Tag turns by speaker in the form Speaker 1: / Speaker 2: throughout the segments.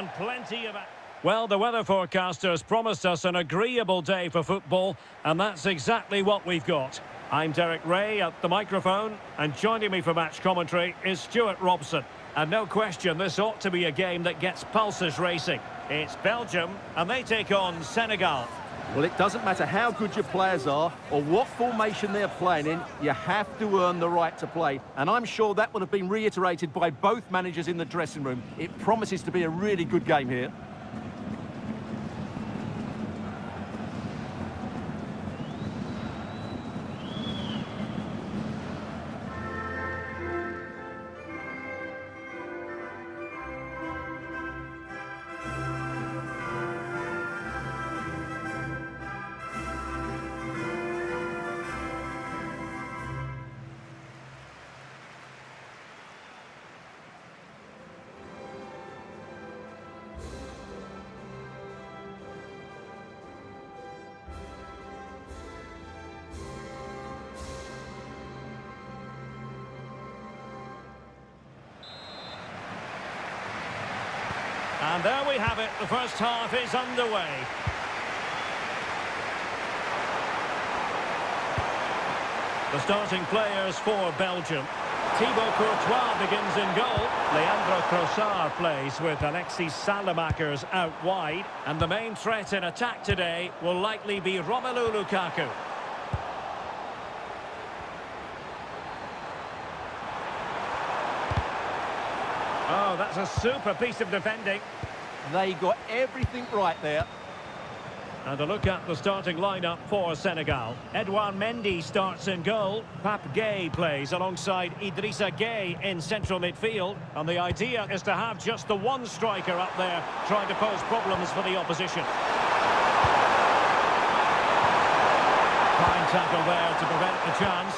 Speaker 1: and plenty of... Well, the weather forecasters promised us an agreeable day for football, and that's exactly what we've got. I'm Derek Ray at the microphone, and joining me for match commentary is Stuart Robson. And no question, this ought to be a game that gets pulses racing. It's Belgium, and they take on Senegal.
Speaker 2: Well, it doesn't matter how good your players are or what formation they're playing in, you have to earn the right to play. And I'm sure that would have been reiterated by both managers in the dressing room. It promises to be a really good game here.
Speaker 1: And there we have it, the first half is underway. The starting players for Belgium. Thibaut Courtois begins in goal. Leandro Trossard plays with Alexis Salemakers out wide. And the main threat in attack today will likely be Romelu Lukaku. Oh, that's a super piece of defending.
Speaker 2: They got everything right there.
Speaker 1: And a look at the starting lineup for Senegal. Edouard Mendy starts in goal. Pape Gueye plays alongside Idrissa Gueye in central midfield. And the idea is to have just the one striker up there trying to pose problems for the opposition. Fine tackle there to prevent the chance.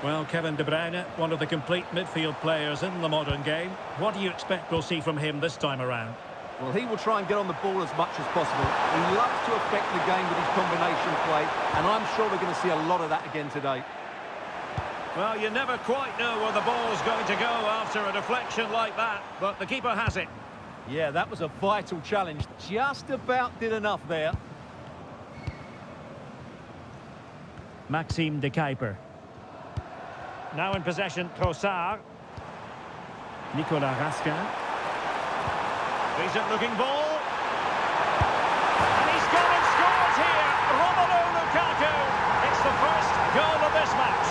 Speaker 1: Well, Kevin De Bruyne, one of the complete midfield players in the modern game. What do you expect we'll see from him this time around?
Speaker 2: Well, he will try and get on the ball as much as possible. He loves to affect the game with his combination play, and I'm sure we're going to see a lot of that again today.
Speaker 1: Well, you never quite know where the ball's going to go after a deflection like that, but the keeper has it.
Speaker 2: Yeah, that was a vital challenge. Just about did enough there.
Speaker 1: Maxime de Kuiper. Now in possession, Trossard. Nicolas Raskin. Decent looking ball. And he's gone and scored here. Romelu Lukaku. It's the first goal of this match.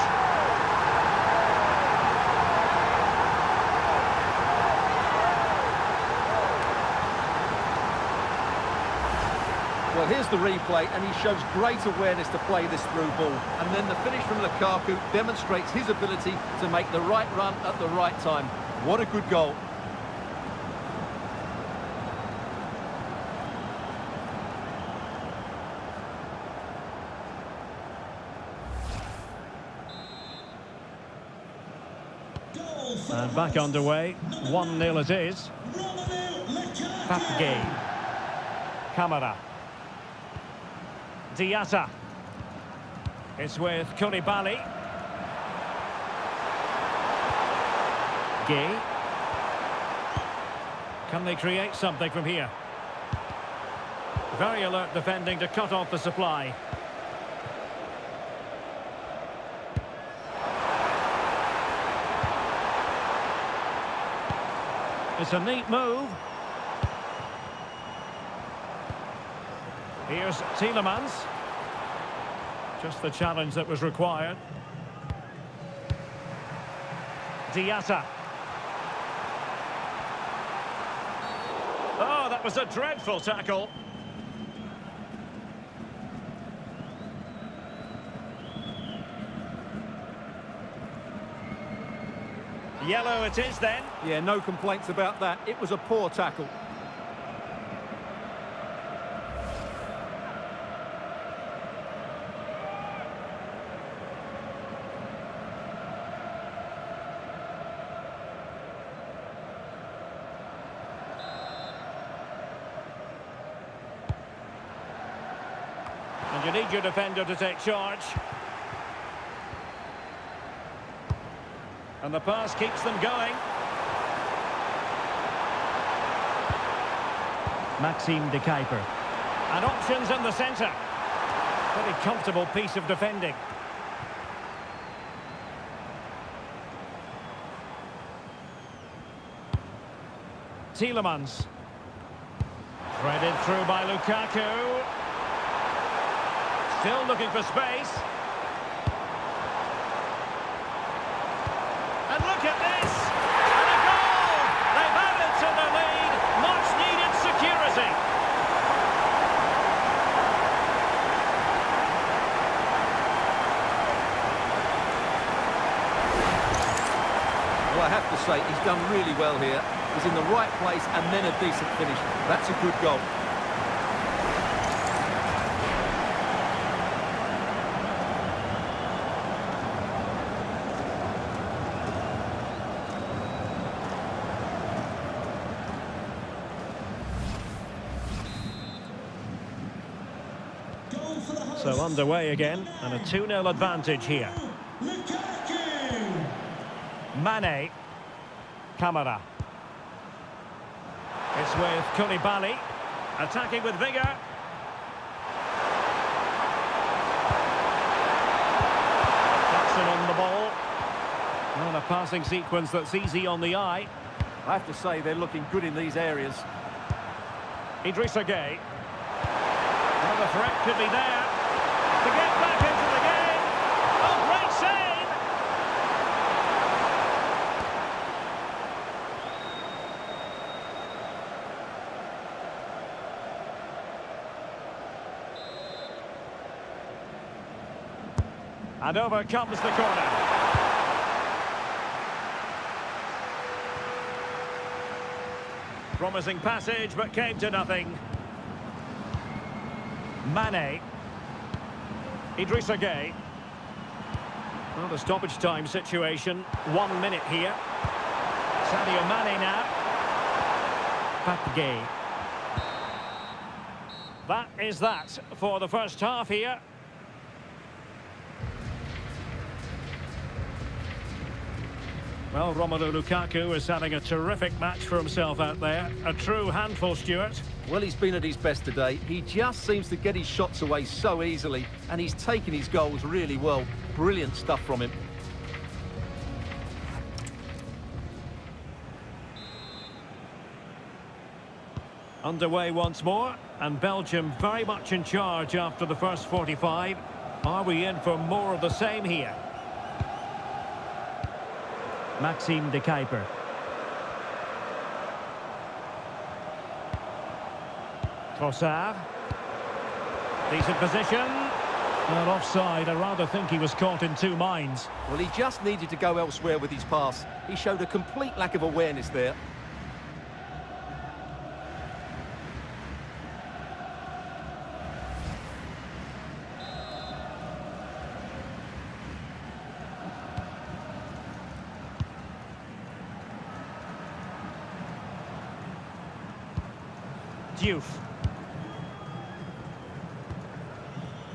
Speaker 2: Well, here's the replay, and he shows great awareness to play this through ball. And then the finish from Lukaku demonstrates his ability to make the right run at the right time. What a good goal.
Speaker 1: And back underway. 1-0 it is. Pape Gueye. Camara. Diatta. It's with Koulibaly. Gueye. Can they create something from here? Very alert defending to cut off the supply. It's a neat move. Here's Tielemans. Just the challenge that was required. Diatta. Oh, that was a dreadful tackle. Yellow it is then.
Speaker 2: Yeah, no complaints about that. It was a poor tackle.
Speaker 1: And you need your defender to take charge. And the pass keeps them going. Maxime de Kuiper. And options in the centre. Very comfortable piece of defending. Tielemans. Threaded through by Lukaku. Still looking for space. And look at this! And a goal! They've added to the lead. Much needed security.
Speaker 2: Well, I have to say, he's done really well here. He's in the right place and then a decent finish. That's a good goal.
Speaker 1: So underway again, and a 2-0 advantage here. Mane. Camara. It's with Koulibaly. Attacking with vigour. Jackson on the ball. And a passing sequence that's easy on the eye.
Speaker 2: I have to say, they're looking good in these areas.
Speaker 1: Idrissa Gueye. Well, the threat could be there. To get back into the game. Oh, great save! And over comes the corner. Promising passage, but came to nothing. Mane. Idrissa Gueye. Well, the stoppage time situation. 1 minute here. Sadio Mane now. Gueye. That is that for the first half here. Well, Romelu Lukaku is having a terrific match for himself out there. A true handful, Stuart.
Speaker 2: Well, he's been at his best today. He just seems to get his shots away so easily, and he's taken his goals really well. Brilliant stuff from him.
Speaker 1: Underway once more, and Belgium very much in charge after the first 45. Are we in for more of the same here? Maxime de Kuiper. Trossard. Decent position. Well, offside. I rather think he was caught in two minds.
Speaker 2: Well, he just needed to go elsewhere with his pass. He showed a complete lack of awareness there.
Speaker 1: Diouf.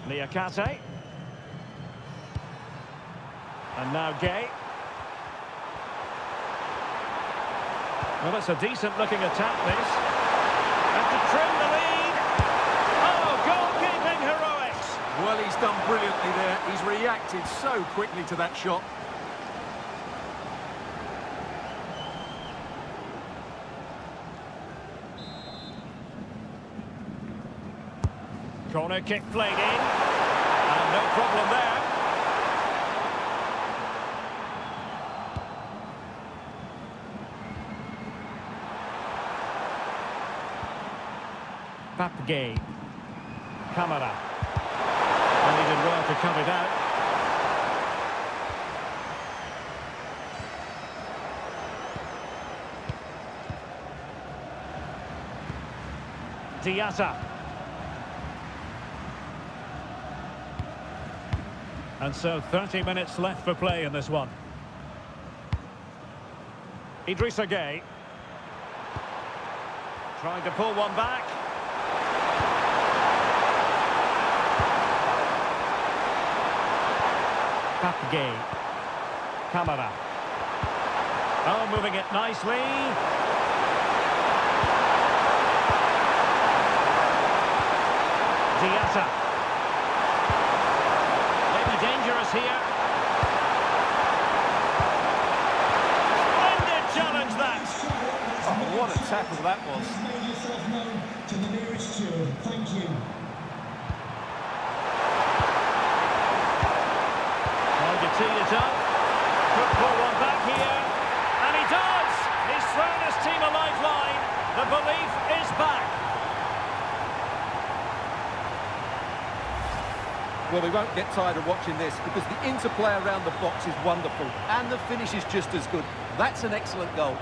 Speaker 1: Niakate. And now Gueye. Well, that's a decent looking attack, this. And to trim the lead. Oh, goalkeeping heroics.
Speaker 2: Well, he's done brilliantly there. He's reacted so quickly to that shot.
Speaker 1: Corner kick played in. And no problem there. Gueye. Camara. And he did well to cut it out. Diatta. And so 30 minutes left for play in this one. Idrissa Gueye. Trying to pull one back. Gueye. Camara. Oh, moving it nicely.
Speaker 2: what a tackle that was.
Speaker 3: Make yourself known to the nearest steward. Thank you.
Speaker 1: Trying to tee it up. Could pull one back here. And he does! He's thrown his team a lifeline. The belief is back.
Speaker 2: Well, we won't get tired of watching this because the interplay around the box is wonderful and the finish is just as good. That's an excellent goal.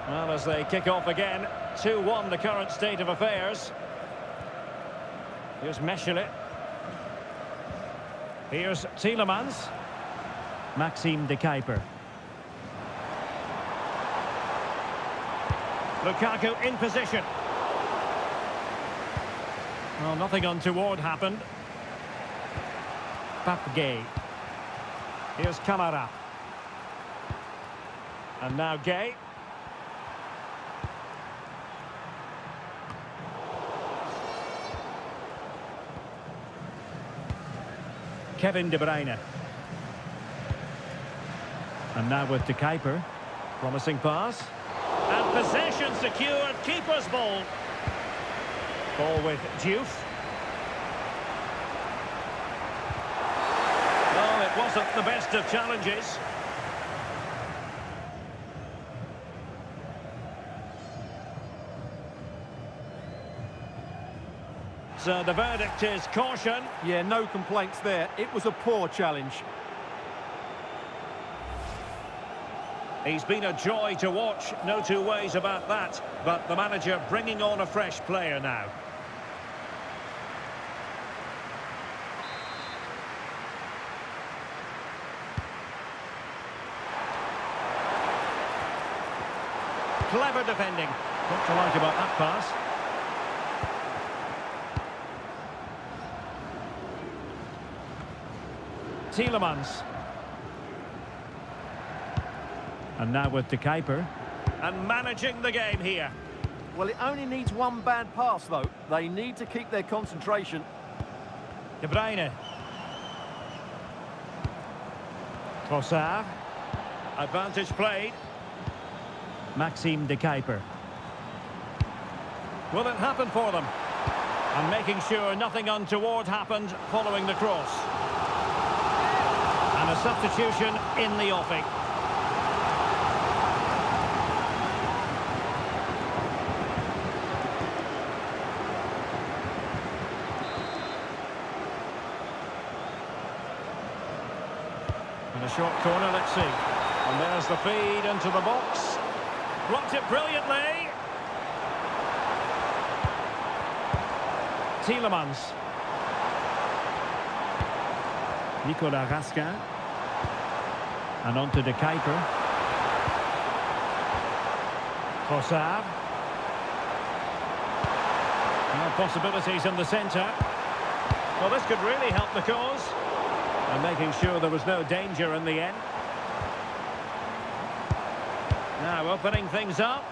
Speaker 1: Well, as they kick off again, 2-1 the current state of affairs. Here's Mechelet. Here's Tielemans. Maxime de Kuiper. Lukaku in position. Well, nothing untoward happened. Pape Gay. Here's Camara. And now Gay. Kevin De Bruyne. And now with De Kuiper. Promising pass. And possession secured. Keeper's ball. Ball with Diouf. Well, it wasn't the best of challenges. So the verdict is caution.
Speaker 2: Yeah, no complaints there. It was a poor challenge.
Speaker 1: He's been a joy to watch, no two ways about that. But the manager bringing on a fresh player now. Clever defending. What to like about that pass? Tielemans. And now with De Kuiper. And managing the game here.
Speaker 2: Well, it only needs one bad pass, though. They need to keep their concentration.
Speaker 1: De Bruyne. Trossard. Advantage played. Maxime de Kuiper. Will it happen for them? And making sure nothing untoward happened following the cross. And a substitution in the offing. And a short corner, let's see. And there's the feed into the box. Blocked it brilliantly. Tielemans. Nicolas Raskin. And on to De Kuiper. Trossard. Now possibilities in the centre. Well, this could really help the cause. And making sure there was no danger in the end. Now opening things up.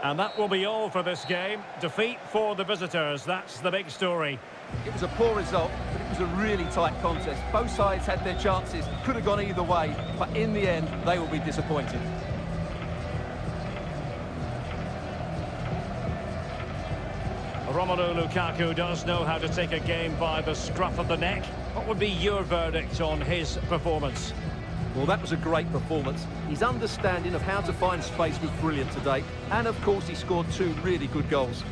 Speaker 1: And that will be all for this game. Defeat for the visitors. That's the big story.
Speaker 2: It was a poor result, but it was a really tight contest. Both sides had their chances, could have gone either way, but in the end, they will be disappointed.
Speaker 1: Romelu Lukaku does know how to take a game by the scruff of the neck. What would be your verdict on his performance?
Speaker 2: Well, that was a great performance. His understanding of how to find space was brilliant today. And, of course, he scored two really good goals.